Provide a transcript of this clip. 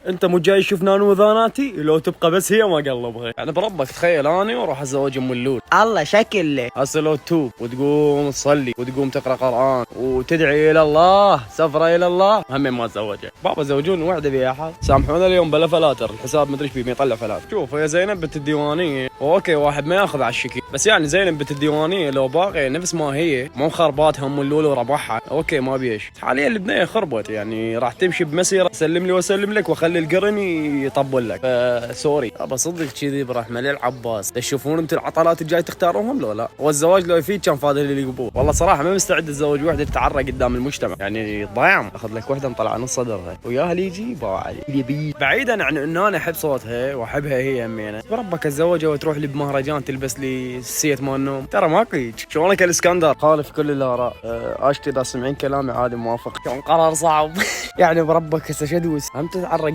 انت مو جاي تشوف نانو وذاناتي؟ لو تبقى بس هي ما قلبها. يعني بربك تخيل اني واروح اتزوج ام اللول. الله شكل هسه لو تتوب وتقوم تصلي وتقوم تقرا قران وتدعي الى الله سفره الى الله هم ما تزوجها. بابا زوجوني وحده بيا حال، سامحونا اليوم بلا فلاتر، الحساب مدري ايش بيه يطلع فلاتر. شوف يا زينب بنت الديوانيه اوكي واحد ما ياخذ على الشكي، بس يعني زينب بنت الديوانيه لو باقي نفس ما هي مو خرباتها ام اللول وربحها اوكي ما بيش. حاليا البنيه خربت، يعني راح تمشي بمسيره سلم لي واسلم لك واخلي القرن يطبل لك. سوري ابى صدق كذي برحمه للعباس. تشوفون انتم العطلات الجاي تختاروهم لو لا؟ والزواج لو يفيد كان فاضل اللي يقبوه. والله صراحه ما مستعد اتزوج وحده تتعرى قدام المجتمع، يعني ضيعم. اخذ لك وحده مطلع نص صدرها وياها اللي يجي يبي. بعيدا عن انه انا احب صوتها واحبها هي همينه، بربك اتزوجها وتروح لي بمهرجان تلبس لي سيت مال النوم. ترى ماكو هيك. شلونك الاسكندر؟ خالف كل الاراء. اشتي اذا سمعين كلامي عادي موافق. كان قرار صعب يعني بربك هسه شدوس هم تتعرى